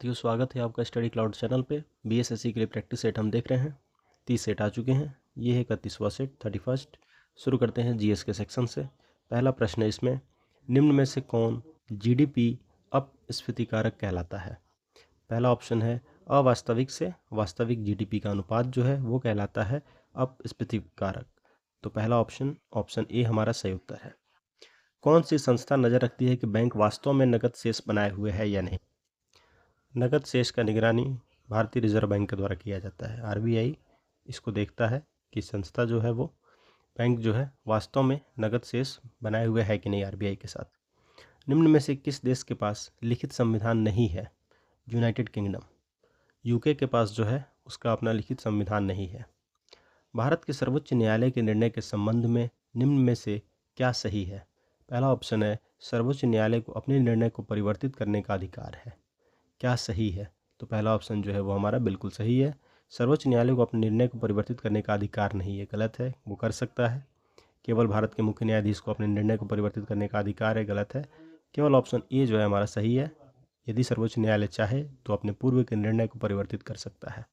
विद्यार्थियों, स्वागत है आपका स्टडी क्लाउड चैनल पे। बीएसएससी के लिए प्रैक्टिस सेट हम देख रहे हैं। 30 सेट आ चुके हैं। ये है 31वां सेट, 31st। शुरू करते हैं जीएस के सेक्शन से। पहला प्रश्न है इसमें, निम्न में से कौन जीडीपी अपस्फीतिकारक कहलाता है? पहला ऑप्शन है अवास्तविक से वास्तविक जीडीपी का अनुपात जो है वो कहलाता है अपस्फीतिकारक। तो पहला ऑप्शन ए हमारा सही उत्तर है। कौन सी संस्था नज़र रखती है कि बैंक वास्तव में नकद शेष बनाए हुए है या नहीं? नकद शेष का निगरानी भारतीय रिजर्व बैंक के द्वारा किया जाता है। आरबीआई इसको देखता है कि संस्था जो है वो बैंक जो है वास्तव में नकद शेष बनाए हुए है कि नहीं आरबीआई के साथ। निम्न में से किस देश के पास लिखित संविधान नहीं है? United kingdom. यूके के पास जो है उसका अपना लिखित संविधान नहीं है। भारत के सर्वोच्च न्यायालय के निर्णय के संबंध में निम्न में से क्या सही है? पहला ऑप्शन है सर्वोच्च न्यायालय को अपने निर्णय को परिवर्तित करने का अधिकार है। क्या सही है? तो पहला ऑप्शन जो है वो हमारा बिल्कुल सही है। सर्वोच्च न्यायालय को अपने निर्णय को परिवर्तित करने का अधिकार नहीं है, गलत है। वो कर सकता है। केवल भारत के मुख्य न्यायाधीश को अपने निर्णय को परिवर्तित करने का अधिकार है, गलत है। केवल ऑप्शन ए जो है हमारा सही है। यदि सर्वोच्च न्यायालय चाहे तो अपने पूर्व के निर्णय को परिवर्तित कर सकता है।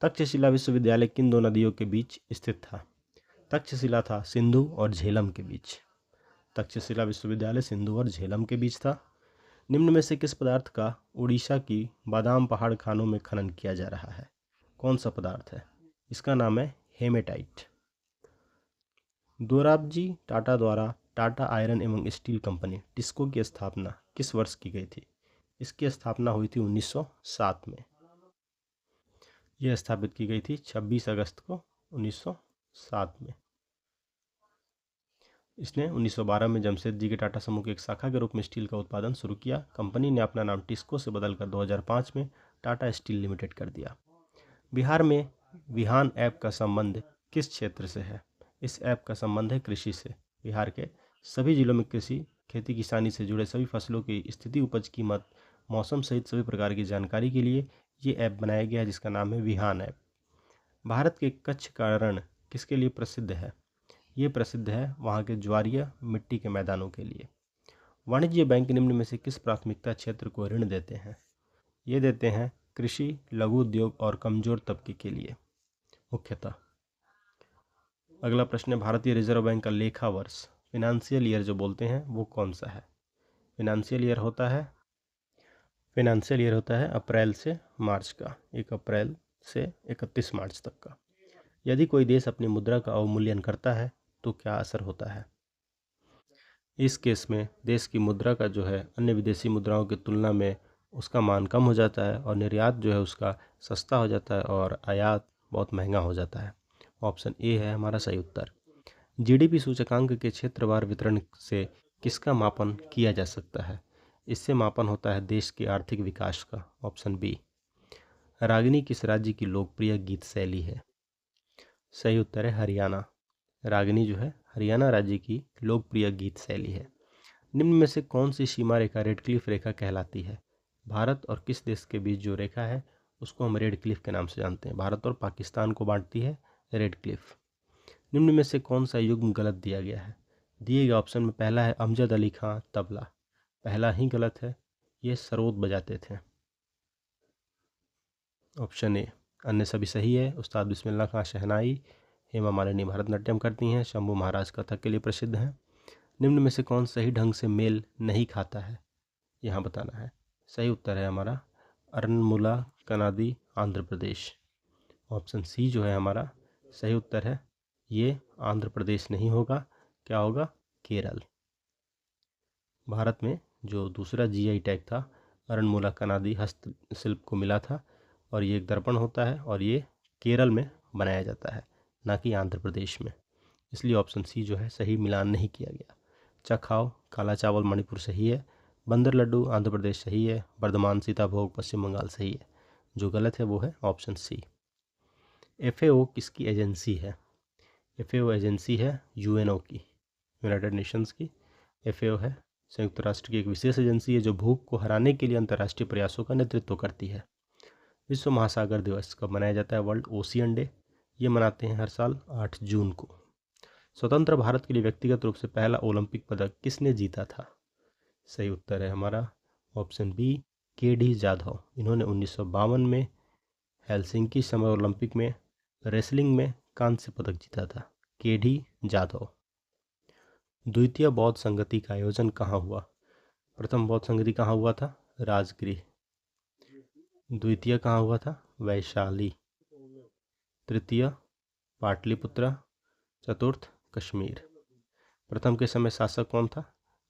तक्षशिला विश्वविद्यालय किन दो नदियों के बीच स्थित था? तक्षशिला था सिंधु और झेलम के बीच। तक्षशिला विश्वविद्यालय सिंधु और झेलम के बीच था। निम्न में से किस पदार्थ का उड़ीसा की बादाम पहाड़ खानों में खनन किया जा रहा है? कौन सा पदार्थ है? इसका नाम है हेमेटाइट। दोराबजी टाटा द्वारा टाटा आयरन एवं स्टील कंपनी टिस्को की स्थापना किस वर्ष की गई थी? इसकी स्थापना हुई थी 1907 में। यह स्थापित की गई थी 26 अगस्त को 1907 में। इसने 1912 में जमशेदजी के टाटा समूह की एक शाखा के रूप में स्टील का उत्पादन शुरू किया। कंपनी ने अपना नाम टिस्को से बदलकर 2005 में टाटा स्टील लिमिटेड कर दिया। बिहार में विहान ऐप का संबंध किस क्षेत्र से है? इस ऐप का संबंध है कृषि से। बिहार के सभी जिलों में कृषि, खेती किसानी से जुड़े सभी फसलों की स्थिति, उपज, कीमत, मौसम सहित सभी प्रकार की जानकारी के लिए ये ऐप बनाया गया है, जिसका नाम है विहान ऐप। भारत के कच्छ का रण किसके लिए प्रसिद्ध है? ये प्रसिद्ध है वहाँ के ज्वारीय मिट्टी के मैदानों के लिए। वाणिज्य बैंक निम्न में से किस प्राथमिकता क्षेत्र को ऋण देते हैं? ये देते हैं कृषि, लघु उद्योग और कमजोर तबके के लिए मुख्यतः। अगला प्रश्न है, भारतीय रिजर्व बैंक का लेखा वर्ष, फिनेंशियल ईयर जो बोलते हैं, वो कौन सा है? फिनेंशियल ईयर होता है अप्रैल से मार्च का, 1 अप्रैल से 31 मार्च तक का। यदि कोई देश अपनी मुद्रा का अवमूल्यन करता है तो क्या असर होता है? इस केस में देश की मुद्रा का जो है अन्य विदेशी मुद्राओं की तुलना में उसका मान कम हो जाता है और निर्यात जो है उसका सस्ता हो जाता है और आयात बहुत महंगा हो जाता है। ऑप्शन ए है हमारा सही उत्तर। जीडीपी सूचकांक के क्षेत्रवार वितरण से किसका मापन किया जा सकता है? इससे मापन होता है देश के आर्थिक विकास का। Option B. रागिनी किस राज्य की लोकप्रिय गीत शैली है? सही उत्तर है हरियाणा। रागिनी जो है हरियाणा राज्य की लोकप्रिय गीत शैली है। निम्न में से कौन सी सीमा रेखा रेडक्लिफ रेखा कहलाती है? भारत और किस देश के बीच जो रेखा है उसको हम रेडक्लिफ के नाम से जानते हैं। भारत और पाकिस्तान को बांटती है रेडक्लिफ। निम्न में से कौन सा युग्म गलत दिया गया है? दिए गए ऑप्शन में पहला है अमजद अली खां तबला, पहला ही गलत है, ये सरोद बजाते थे। Option A. अन्य सभी सही है। उस्ताद बिस्मिल्लाह खां शहनाई, हेमा मालिनी भरतनाट्यम करती हैं, शंभू महाराज कथक के लिए प्रसिद्ध हैं। निम्न में से कौन सही ढंग से मेल नहीं खाता है? यहाँ बताना है। सही उत्तर है हमारा अरनमुला कनादी, आंध्र प्रदेश। ऑप्शन सी जो है हमारा सही उत्तर है। ये आंध्र प्रदेश नहीं होगा, क्या होगा? केरल। भारत में जो दूसरा जीआई टैग था अरनमुला कनादी हस्तशिल्प को मिला था और ये एक दर्पण होता है और ये केरल में बनाया जाता है, ना कि आंध्र प्रदेश में। इसलिए ऑप्शन सी जो है सही मिलान नहीं किया गया। चखाओ काला चावल मणिपुर सही है, बंदर लड्डू आंध्र प्रदेश सही है, वर्धमान सीताभोग पश्चिम बंगाल सही है। जो गलत है वो है ऑप्शन सी। एफएओ किसकी एजेंसी है? एफएओ एजेंसी है यूएनओ की, यूनाइटेड नेशंस की। एफएओ है संयुक्त राष्ट्र की एक विशेष एजेंसी है जो भूख को हराने के लिए अंतर्राष्ट्रीय प्रयासों का नेतृत्व करती है। विश्व महासागर दिवस कब मनाया जाता है? World ocean day. ये मनाते हैं हर साल 8 जून को। स्वतंत्र भारत के लिए व्यक्तिगत रूप से पहला ओलंपिक पदक किसने जीता था? सही उत्तर है हमारा ऑप्शन बी, के.डी. जाधव, इन्होंने 1952 में हेलसिंकी समर ओलंपिक में रेसलिंग में कांस्य पदक जीता था। के.डी. जाधव। द्वितीय बौद्ध संगति का आयोजन कहाँ हुआ? प्रथम बौद्ध संगति कहाँ हुआ था? राजगृह। द्वितीय कहाँ हुआ था? वैशाली। तृतीय पाटलिपुत्र। चतुर्थ कश्मीर। प्रथम के समय शासक कौन था?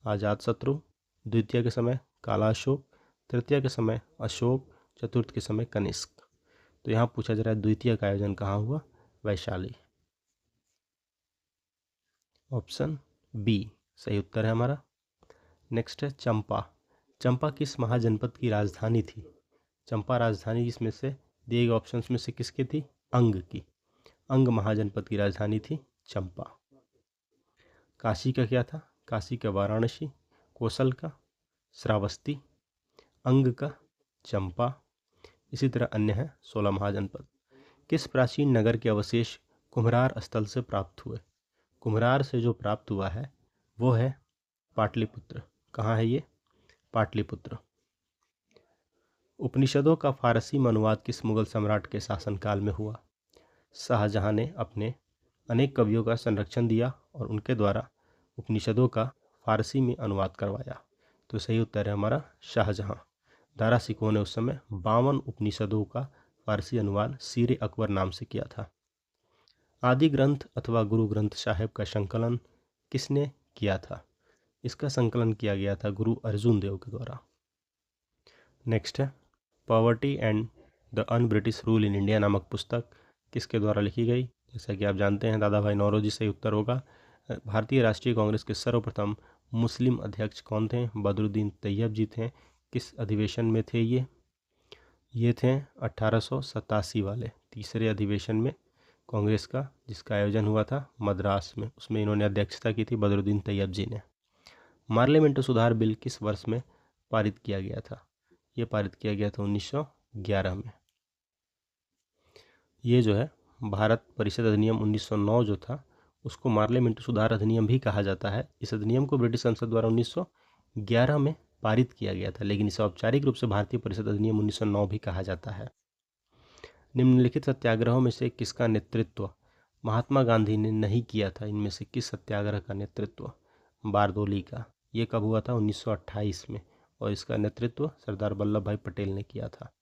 अजातशत्रु। द्वितीय के समय काला अशोक। तृतीय के समय अशोक। चतुर्थ के समय कनिष्क। तो यहाँ पूछा जा रहा है द्वितीय का आयोजन कहाँ हुआ? वैशाली। ऑप्शन बी सही उत्तर है हमारा। नेक्स्ट है चंपा। चंपा किस महाजनपद की राजधानी थी? चंपा राजधानी इसमें से दिए गए ऑप्शंस में से किसकी थी? अंग की। अंग महाजनपद की राजधानी थी चंपा। काशी का क्या था? काशी का वाराणसी। कौशल का श्रावस्ती। अंग का चंपा। इसी तरह अन्य है 16 महाजनपद। किस प्राचीन नगर के अवशेष कुम्हरार स्थल से प्राप्त हुए? कुम्हरार से जो प्राप्त हुआ है वो है पाटलिपुत्र। कहाँ है ये? पाटलिपुत्र। उपनिषदों का फारसी में अनुवाद किस मुगल सम्राट के शासनकाल में हुआ? शाहजहां ने अपने अनेक कवियों का संरक्षण दिया और उनके द्वारा उपनिषदों का फारसी में अनुवाद करवाया। तो सही उत्तर है हमारा शाहजहां। दारा सिकोह ने उस समय 52 उपनिषदों का फारसी अनुवाद सीरे अकबर नाम से किया था। आदि ग्रंथ अथवा गुरु ग्रंथ साहिब का संकलन किसने किया था? इसका संकलन किया गया था गुरु अर्जुन देव के द्वारा। नेक्स्ट है poverty and the un British rule in India नामक पुस्तक किसके द्वारा लिखी गई? जैसा कि आप जानते हैं दादा भाई नौरोजी सही उत्तर होगा। भारतीय राष्ट्रीय कांग्रेस के सर्वप्रथम मुस्लिम अध्यक्ष कौन थे? बदरुद्दीन तैयब जी थे। किस अधिवेशन में थे ये थे 1887 वाले तीसरे अधिवेशन में कांग्रेस का, जिसका आयोजन हुआ था मद्रास में। उसमें इन्होंने अध्यक्षता की थी बदरुद्दीन तैयब जी ने। पार्लियामेंट सुधार बिल किस वर्ष में पारित किया गया था? ये पारित किया गया था 1911 में। ये जो है भारत परिषद अधिनियम 1909 जो था उसको पार्लियामेंट सुधार अधिनियम भी कहा जाता है। इस अधिनियम को ब्रिटिश संसद द्वारा 1911 में पारित किया गया था, लेकिन इसे औपचारिक रूप से भारतीय परिषद अधिनियम 1909 भी कहा जाता है। निम्नलिखित सत्याग्रहों में से किसका नेतृत्व महात्मा गांधी ने नहीं किया था? इनमें से किस सत्याग्रह का नेतृत्व? बारदोली का। ये कब हुआ था? 1928 में, और इसका नेतृत्व सरदार वल्लभ भाई पटेल ने किया था।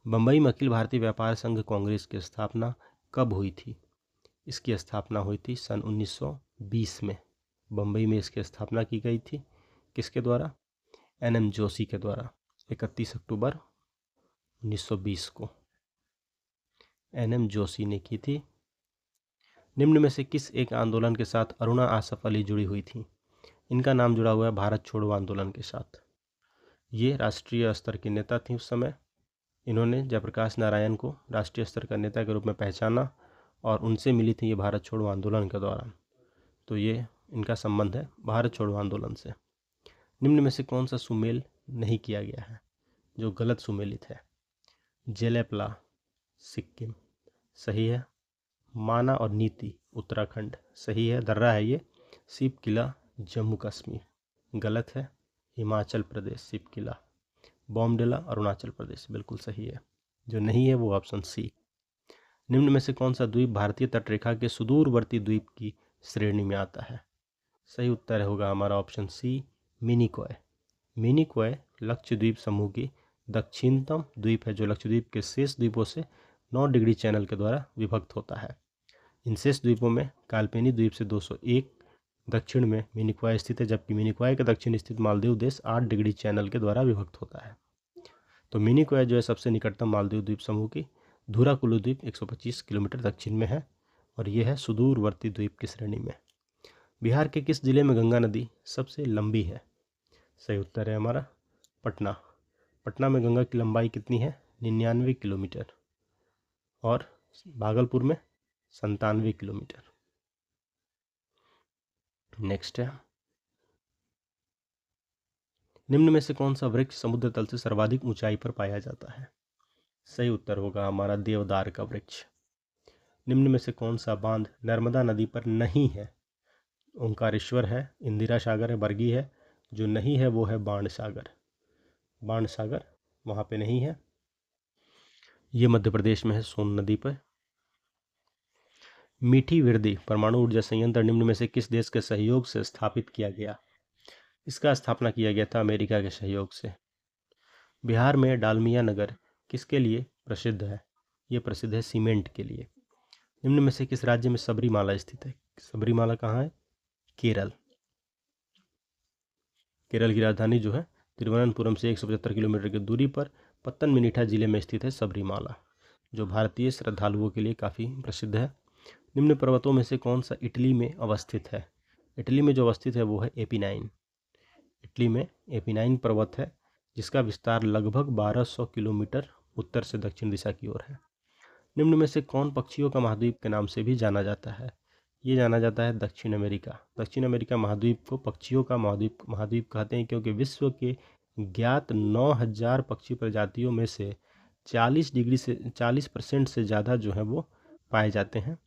बम्बई में अखिल भारतीय व्यापार संघ कांग्रेस की स्थापना कब हुई थी? इसकी स्थापना हुई थी सन 1920 में। बम्बई में इसकी स्थापना की गई थी किसके द्वारा? एन.एम. जोशी के द्वारा 31 अक्टूबर 1920 को एन.एम. जोशी ने की थी। निम्न में से किस एक आंदोलन के साथ अरुणा आसफ अली जुड़ी हुई थी? इनका नाम जुड़ा हुआ है भारत छोड़ो आंदोलन के साथ। ये राष्ट्रीय स्तर के नेता थी उस समय। इन्होंने जयप्रकाश नारायण को राष्ट्रीय स्तर का नेता के रूप में पहचाना और उनसे मिली थी ये भारत छोड़ो आंदोलन के दौरान। तो ये इनका संबंध है भारत छोड़ो आंदोलन से। निम्न में से कौन सा सुमेल नहीं किया गया है जो गलत सुमेलित है? जेलेपला सिक्किम सही है। माना और नीति उत्तराखंड सही है। दर्रा है ये। सिप किला जम्मू कश्मीर गलत है। हिमाचल प्रदेश सिप किला। बॉमडिला अरुणाचल प्रदेश बिल्कुल सही है। जो नहीं है वो ऑप्शन सी। निम्न में से कौन सा द्वीप भारतीय तटरेखा के सुदूरवर्ती द्वीप की श्रेणी में आता है? सही उत्तर होगा हमारा ऑप्शन सी मिनिकॉय। मिनिकॉय लक्षद्वीप समूह की दक्षिणतम द्वीप है जो लक्षद्वीप के शेष द्वीपों से 9 डिग्री चैनल के द्वारा विभक्त होता है। इन शेष द्वीपों में काल्पेनी द्वीप से 201 दक्षिण में मिनिकॉय स्थित है, जबकि मिनिकॉय के दक्षिण स्थित मालदीव देश 8 डिग्री चैनल के द्वारा विभक्त होता है। तो मिनिकॉय जो है सबसे निकटतम मालदीव द्वीप समूह की धुराकुलु द्वीप 125 किलोमीटर दक्षिण में है और यह है सुदूरवर्ती द्वीप की श्रेणी में। बिहार के किस जिले में गंगा नदी सबसे लंबी है? सही उत्तर है हमारा पटना। पटना में गंगा की लंबाई कितनी है? 99 किलोमीटर और भागलपुर में 97 किलोमीटर। नेक्स्ट है निम्न में से कौन सा वृक्ष समुद्र तल से सर्वाधिक ऊंचाई पर पाया जाता है? सही उत्तर होगा हमारा देवदार का वृक्ष। निम्न में से कौन सा बांध नर्मदा नदी पर नहीं है? ओंकारेश्वर है, इंदिरा सागर है, बरगी है। जो नहीं है वो है बाण सागर। बाण सागर वहाँ पे नहीं है। ये मध्य प्रदेश में है, सोन नदी पर। मीठी विरदी परमाणु ऊर्जा संयंत्र निम्न में से किस देश के सहयोग से स्थापित किया गया? इसका स्थापना किया गया था अमेरिका के सहयोग से। बिहार में डालमिया नगर किसके लिए प्रसिद्ध है? ये प्रसिद्ध है सीमेंट के लिए। निम्न में से किस राज्य में सबरीमाला स्थित है? सबरीमाला कहाँ है? केरल। केरल की राजधानी जो है तिरुवनंतपुरम से 175 किलोमीटर की दूरी पर पत्तनमथिट्टा जिले में स्थित है सबरीमाला, जो भारतीय श्रद्धालुओं के लिए काफ़ी प्रसिद्ध है। निम्न पर्वतों में से कौन सा इटली में अवस्थित है? इटली में जो अवस्थित है वो है एपिनाइन। इटली में एपिनाइन पर्वत है, जिसका विस्तार लगभग 1200 किलोमीटर उत्तर से दक्षिण दिशा की ओर है। निम्न में से कौन पक्षियों का महाद्वीप के नाम से भी जाना जाता है? ये जाना जाता है दक्षिण अमेरिका। दक्षिण अमेरिका महाद्वीप को पक्षियों का महाद्वीप कहते हैं, क्योंकि विश्व के ज्ञात 9000 पक्षी प्रजातियों में से 40% से ज़्यादा जो है वो पाए जाते हैं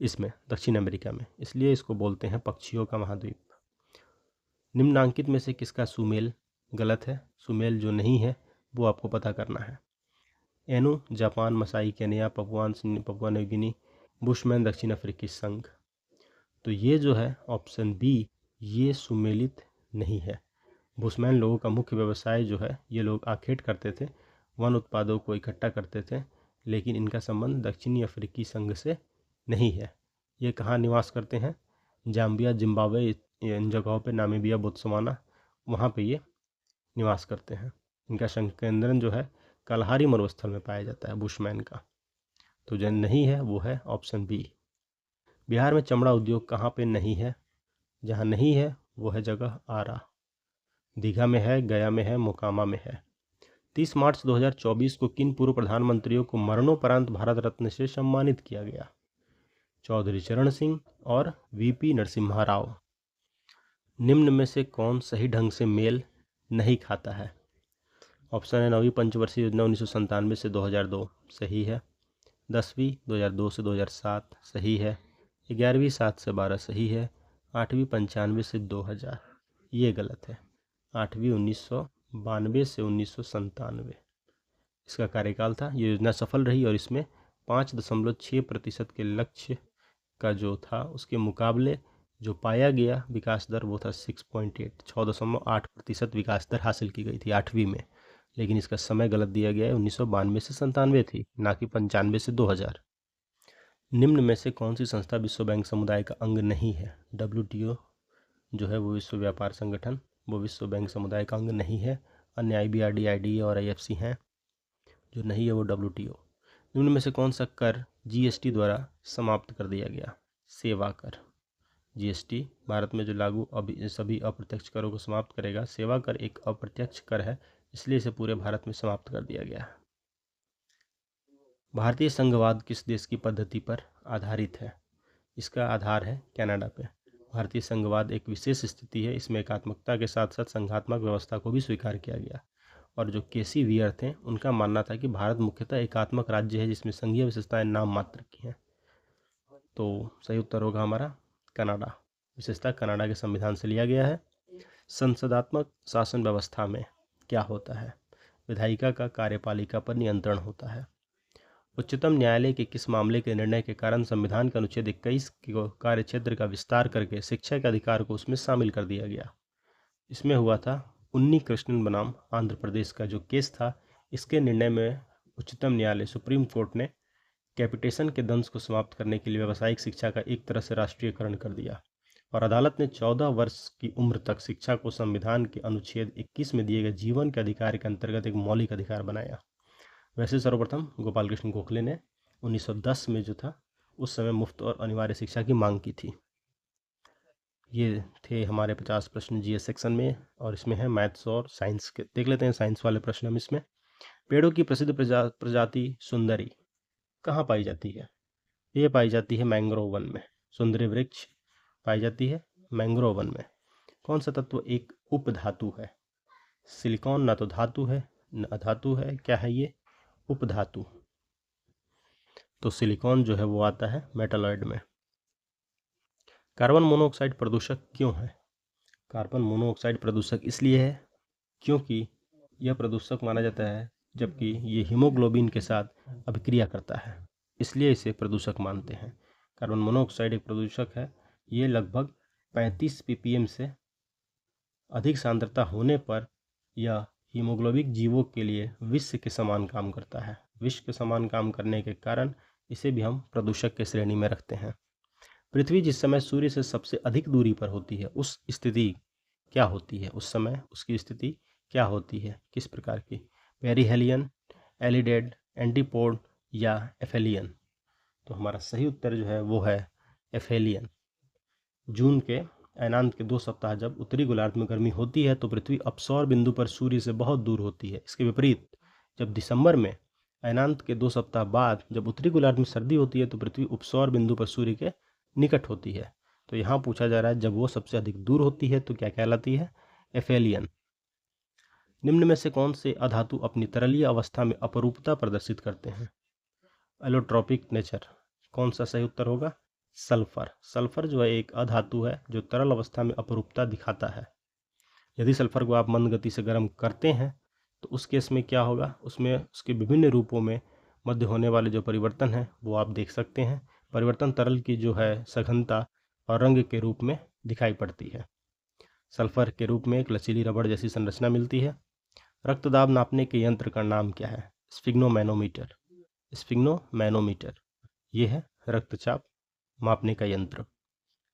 इसमें, दक्षिण अमेरिका में, इसलिए इसको बोलते हैं पक्षियों का महाद्वीप। निम्नांकित में से किसका सुमेल गलत है? सुमेल जो नहीं है वो आपको पता करना है। Ainu Japan, Masai Kenya, Papua New Guinea, Bushman दक्षिण अफ्रीकी संघ। तो ये जो है ऑप्शन बी, ये सुमेलित नहीं है। बुशमैन लोगों का मुख्य व्यवसाय जो है, ये लोग आखेट करते थे, वन उत्पादों को इकट्ठा करते थे, लेकिन इनका संबंध दक्षिणी अफ्रीकी संघ से नहीं है। ये कहाँ निवास करते हैं? जाम्बिया, जिम्बाब्वे, इन जगहों पे, नामीबिया, बोत्सवाना, वहाँ पे ये निवास करते हैं। इनका संकेंद्रण जो है कलहारी मरुस्थल में पाया जाता है बुशमैन का। तो जो नहीं है वो है ऑप्शन बी। बिहार में चमड़ा उद्योग कहाँ पे नहीं है? जहाँ नहीं है वो है जगह आरा। दीघा में है, गया में है, मोकामा में है। 30 मार्च 2024 को किन पूर्व प्रधानमंत्रियों को मरणोपरांत भारत रत्न से सम्मानित किया गया? चौधरी चरण सिंह और वीपी नरसिम्हा राव। निम्न में से कौन सही ढंग से मेल नहीं खाता है? ऑप्शन है 9वीं पंचवर्षीय योजना 1997 से 2002 सही है, 10वीं 2002 से 2007 सही है, 11वीं 7 से 12 सही है, 8वीं 95 से 2000 ये गलत है, 8वीं 1992 से 1997 इसका कार्यकाल था। ये योजना सफल रही और इसमें 5.6% के लक्ष्य का जो था उसके मुकाबले जो पाया गया विकास दर वो था 6.8% विकास दर हासिल की गई थी 8वीं में। लेकिन इसका समय गलत दिया गया है, 1992 से 97 थी, ना कि 95 से 2000। निम्न में से कौन सी संस्था विश्व बैंक समुदाय का अंग नहीं है? WTO जो है वो विश्व व्यापार संगठन, वो विश्व बैंक समुदाय का अंग नहीं है। अन्य IBRD, IDA और IFC हैं। जो नहीं है वो WTO। निम्न में से कौन सा कर GST द्वारा समाप्त कर दिया गया? सेवा कर। GST भारत में जो लागू सभी अप्रत्यक्ष करों को समाप्त करेगा। सेवा कर एक अप्रत्यक्ष कर है, इसलिए इसे पूरे भारत में समाप्त कर दिया गया। भारतीय संघवाद किस देश की पद्धति पर आधारित है? इसका आधार है कनाडा पे। भारतीय संघवाद एक विशेष स्थिति है, इसमें एकात्मकता के साथ साथ संघात्मक व्यवस्था को भी स्वीकार किया गया। और जो केसी वियर थे उनका मानना था कि भारत मुख्यतः एकात्मक राज्य है जिसमें संघीय विशेषताएं नाम मात्र की हैं। तो सही उत्तर होगा हमारा कनाडा। विशेषता कनाडा के संविधान से लिया गया है। संसदात्मक शासन व्यवस्था में क्या होता है? विधायिका का कार्यपालिका पर नियंत्रण होता है। उच्चतम न्यायालय के किस मामले के निर्णय के कारण संविधान के अनुच्छेद 21 को कार्यक्षेत्र का विस्तार करके शिक्षा के अधिकार को उसमें शामिल कर दिया गया? इसमें हुआ था उन्नी कृष्णन बनाम आंध्र प्रदेश का जो केस था। इसके निर्णय में उच्चतम न्यायालय सुप्रीम कोर्ट ने कैपिटेशन के दंश को समाप्त करने के लिए व्यावसायिक शिक्षा का एक तरह से राष्ट्रीयकरण कर दिया और अदालत ने 14 वर्ष की उम्र तक शिक्षा को संविधान के अनुच्छेद 21 में दिए गए जीवन के अधिकार के अंतर्गत एक मौलिक अधिकार बनाया। वैसे सर्वप्रथम गोपाल कृष्ण गोखले ने 1910 में जो था उस समय मुफ्त और अनिवार्य शिक्षा की मांग की थी। ये थे हमारे 50 प्रश्न GS सेक्शन में, और इसमें है मैथ्स और साइंस के। देख लेते हैं साइंस वाले प्रश्न हम इसमें। पेड़ों की प्रसिद्ध प्रजाति सुंदरी कहाँ पाई जाती है? ये पाई जाती है मैंग्रोव वन में। सुंदरी वृक्ष पाई जाती है मैंग्रोव वन में। कौन सा तत्व एक उपधातु है? सिलिकॉन ना तो धातु है न अधातु है, क्या है ये? उपधातु। तो सिलिकॉन जो है वो आता है मेटालॉइड में। कार्बन मोनोऑक्साइड प्रदूषक क्यों है? कार्बन मोनोऑक्साइड प्रदूषक इसलिए है क्योंकि यह प्रदूषक माना जाता है, जबकि ये हीमोग्लोबिन के साथ अभिक्रिया करता है, इसलिए इसे प्रदूषक मानते हैं। कार्बन मोनोऑक्साइड एक प्रदूषक है। ये लगभग 35 ppm से अधिक सांद्रता होने पर यह हीमोग्लोबिक जीवों के लिए विष के समान काम करता है। विष के समान काम करने के कारण इसे भी हम प्रदूषक के श्रेणी में रखते हैं। पृथ्वी जिस समय सूर्य से सबसे अधिक दूरी पर होती है, उस स्थिति क्या होती है? उस समय उसकी स्थिति क्या होती है? किस प्रकार की? पेरिहेलियन, एलिडेड, एंटीपोड या एफेलियन? तो हमारा सही उत्तर जो है वो है एफेलियन। जून के अयनांत के 2 सप्ताह जब उत्तरी गोलार्ध में गर्मी होती है तो पृथ्वी अपसौर बिंदु पर सूर्य से बहुत दूर होती है। इसके विपरीत जब दिसंबर में अयनांत के 2 सप्ताह बाद जब उत्तरी गोलार्ध में सर्दी होती है तो पृथ्वी उपसौर बिंदु पर सूर्य के निकट होती है। तो यहाँ पूछा जा रहा है जब वो सबसे अधिक दूर होती है तो क्या कहलाती है? एफेलियन। निम्न में से कौन से अधातु अपनी तरलीय अवस्था में अपरूपता प्रदर्शित करते हैं? Allotropic nature. कौन सा सही उत्तर होगा? सल्फर। सल्फर जो है एक अधातु है जो तरल अवस्था में अपरूपता दिखाता है। यदि सल्फर को आप मंद गति से गर्म करते हैं तो उस केस में क्या होगा? उसमें उसके विभिन्न रूपों में मध्य होने वाले जो परिवर्तन हैं वो आप देख सकते हैं। परिवर्तन तरल की जो है सघनता और रंग के रूप में दिखाई पड़ती है। सल्फर के रूप में एक लचीली रबड़ जैसी संरचना मिलती है। रक्तदाब नापने के यंत्र का नाम क्या है? स्फिग्नोमैनोमीटर। स्फिग्नोमैनोमीटर ये है रक्तचाप मापने का यंत्र।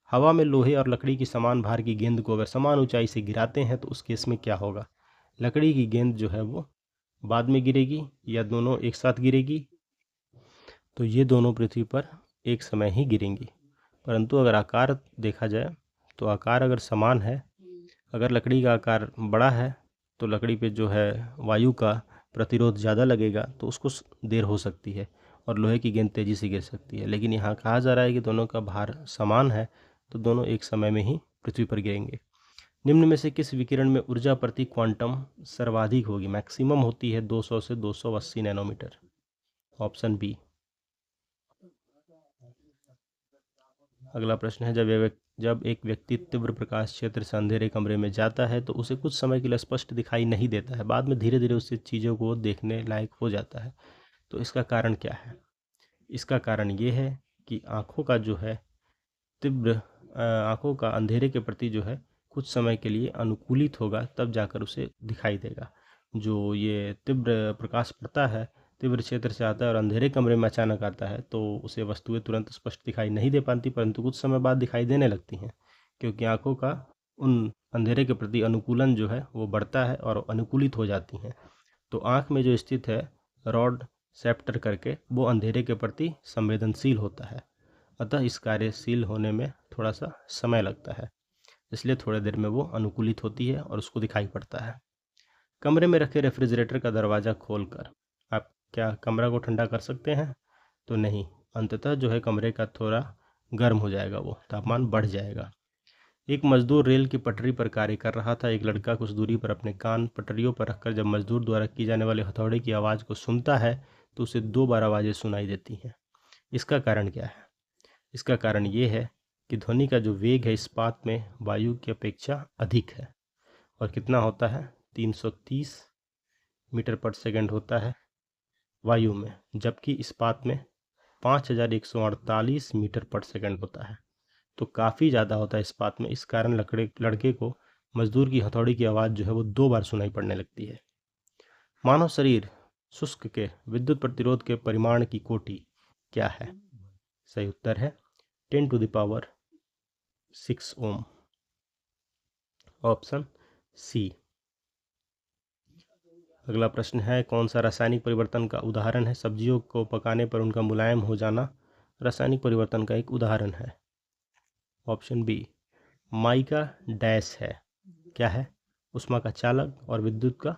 हवा में लोहे और लकड़ी की समान भार की गेंद को अगर समान ऊंचाई से गिराते हैं तो उस केस में क्या होगा? लकड़ी की गेंद जो है वो बाद में गिरेगी या दोनों एक साथ गिरेगी? तो ये दोनों पृथ्वी पर एक समय ही गिरेंगी। परंतु अगर आकार देखा जाए तो आकार अगर समान है, अगर लकड़ी का आकार बड़ा है तो लकड़ी पे जो है वायु का प्रतिरोध ज़्यादा लगेगा तो उसको देर हो सकती है और लोहे की गेंद तेज़ी से गिर सकती है। लेकिन यहाँ कहा जा रहा है कि दोनों का भार समान है तो दोनों एक समय में ही पृथ्वी पर गिरेंगे। निम्न में से किस विकिरण में ऊर्जा प्रति क्वांटम सर्वाधिक होगी? मैक्सिमम होती है 200 से 280 नैनोमीटर। Option B. अगला प्रश्न है जब एक व्यक्ति तीव्र प्रकाश क्षेत्र से अंधेरे कमरे में जाता है तो उसे कुछ समय के लिए स्पष्ट दिखाई नहीं देता है, बाद में धीरे धीरे उससे चीज़ों को देखने लायक हो जाता है। तो इसका कारण क्या है? इसका कारण ये है कि आँखों का जो है आँखों का अंधेरे के प्रति जो है कुछ समय के लिए अनुकूलित होगा, तब जाकर उसे दिखाई देगा। जो ये तीव्र प्रकाश पड़ता है, तीव्र क्षेत्र से आता है और अंधेरे कमरे में अचानक आता है तो उसे वस्तुएं तुरंत स्पष्ट दिखाई नहीं दे पाती, परंतु कुछ समय बाद दिखाई देने लगती हैं, क्योंकि आँखों का उन अंधेरे के प्रति अनुकूलन जो है वो बढ़ता है और अनुकूलित हो जाती हैं। तो आँख में जो स्थित है रॉड सेप्टर करके वो अंधेरे के प्रति संवेदनशील होता है, अतः इस कार्यशील होने में थोड़ा सा समय लगता है, इसलिए थोड़ी देर में वो अनुकूलित होती है और उसको दिखाई पड़ता है। कमरे में रखे रेफ्रिजरेटर का दरवाज़ा खोलकर आप क्या कमरा को ठंडा कर सकते हैं? तो नहीं, अंततः जो है कमरे का थोड़ा गर्म हो जाएगा, वो तापमान बढ़ जाएगा। एक मजदूर रेल की पटरी पर कार्य कर रहा था। एक लड़का कुछ दूरी पर अपने कान पटरियों पर रखकर जब मजदूर द्वारा की जाने वाले हथौड़े की आवाज़ को सुनता है तो उसे 2 बार आवाज़ें सुनाई देती हैं। इसका कारण क्या है? इसका कारण ये है कि ध्वनि का जो वेग है इस्पात में वायु की अपेक्षा अधिक है और कितना होता है? 330 मीटर पर सेकंड होता है वायु में, जबकि इस्पात में 5148 मीटर पर सेकंड होता है। तो काफ़ी ज़्यादा होता है इस्पात में। इस कारण लड़के को मजदूर की हथौड़ी की आवाज़ जो है वो 2 बार सुनाई पड़ने लगती है। मानव शरीर शुष्क के विद्युत प्रतिरोध के परिमाण की कोटि क्या है? सही उत्तर है 10⁻6 ओम। Option C. अगला प्रश्न है कौन सा रासायनिक परिवर्तन का उदाहरण है? सब्जियों को पकाने पर उनका मुलायम हो जाना रासायनिक परिवर्तन का एक उदाहरण है। Option B. माइका डैश है, क्या है? उष्मा का चालक और विद्युत का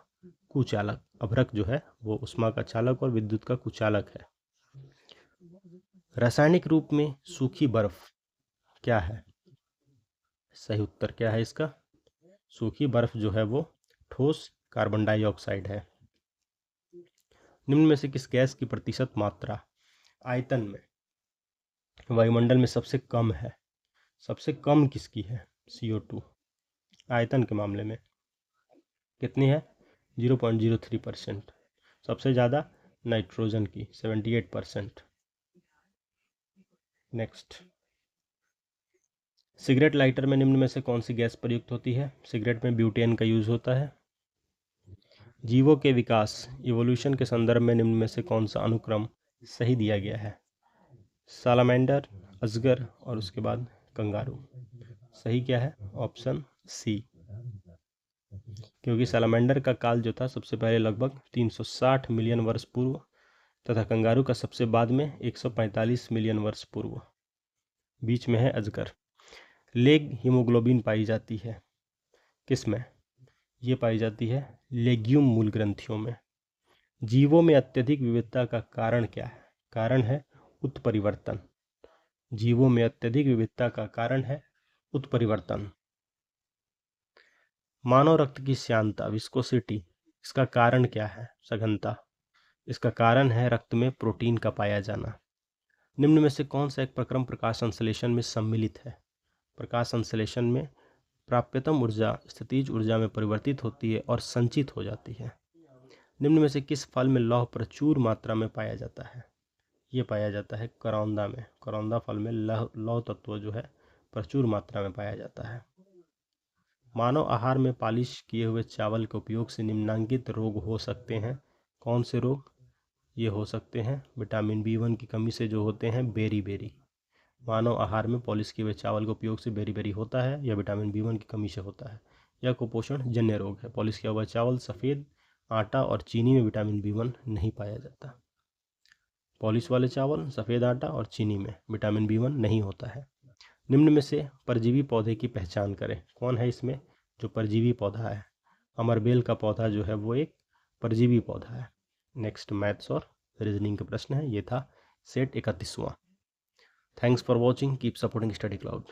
कुचालक। अभ्रक जो है वो उष्मा का चालक और विद्युत का कुचालक है। रासायनिक रूप में सूखी बर्फ क्या है? सही उत्तर क्या है इसका? सूखी बर्फ जो है वो ठोस कार्बन डाइऑक्साइड है। निम्न में से किस गैस की प्रतिशत मात्रा आयतन में वायुमंडल में सबसे कम है? सबसे कम किसकी है? CO2। आयतन के मामले में कितनी है? 0.03%। सबसे ज़्यादा नाइट्रोजन की 78%। नेक्स्ट, सिगरेट लाइटर में निम्न में से कौन सी गैस प्रयुक्त होती है? सिगरेट में ब्यूटेन का यूज़ होता है। जीवों के विकास इवोल्यूशन के संदर्भ में निम्न में से कौन सा अनुक्रम सही दिया गया है? सालामेंडर, अजगर और उसके बाद कंगारू। सही क्या है? ऑप्शन सी, क्योंकि सालामेंडर का काल जो था सबसे पहले लगभग 360 मिलियन वर्ष पूर्व तथा कंगारू का सबसे बाद में 145 मिलियन वर्ष पूर्व। बीच में है अजगर। लेग हीमोग्लोबिन पाई जाती है किस में? ये पाई जाती है लेग्यूम मूल ग्रंथियों में। जीवों में अत्यधिक विविधता का कारण क्या है? कारण है उत्परिवर्तन। जीवों में अत्यधिक विविधता का कारण है उत्परिवर्तन। मानव रक्त की श्यानता विस्कोसिटी, इसका कारण क्या है? सघनता। इसका कारण है रक्त में प्रोटीन का पाया जाना। निम्न में से कौन सा एक प्रक्रम प्रकाश संश्लेषण में सम्मिलित है? प्रकाश संश्लेषण में प्राप्यतम ऊर्जा स्थितिज ऊर्जा में परिवर्तित होती है और संचित हो जाती है। निम्न में से किस फल में लौह प्रचुर मात्रा में पाया जाता है? ये पाया जाता है करौंदा में। करौंदा फल में लौह तत्व जो है प्रचुर मात्रा में पाया जाता है। मानव आहार में पॉलिश किए हुए चावल के उपयोग से निम्नलिखित रोग हो सकते हैं। कौन से रोग? ये हो सकते हैं विटामिन B1 की कमी से जो होते हैं बेरी। मानव आहार में पॉलिश किए हुए चावल के उपयोग से बेरी होता है या विटामिन B1 की कमी से होता है। यह कुपोषण जन्य रोग है। पॉलिश किया हुआ चावल, सफ़ेद आटा और चीनी में विटामिन B1 नहीं पाया जाता। पॉलिश वाले चावल, सफ़ेद आटा और चीनी में विटामिन B1 नहीं होता है। निम्न में से परजीवी पौधे की पहचान करें। कौन है इसमें जो परजीवी पौधा है? अमरबेल का पौधा जो है वो एक परजीवी पौधा है। नेक्स्ट, मैथ्स और रीजनिंग का प्रश्न है। ये था सेट 31वां। Thanks for watching, keep supporting Study cloud.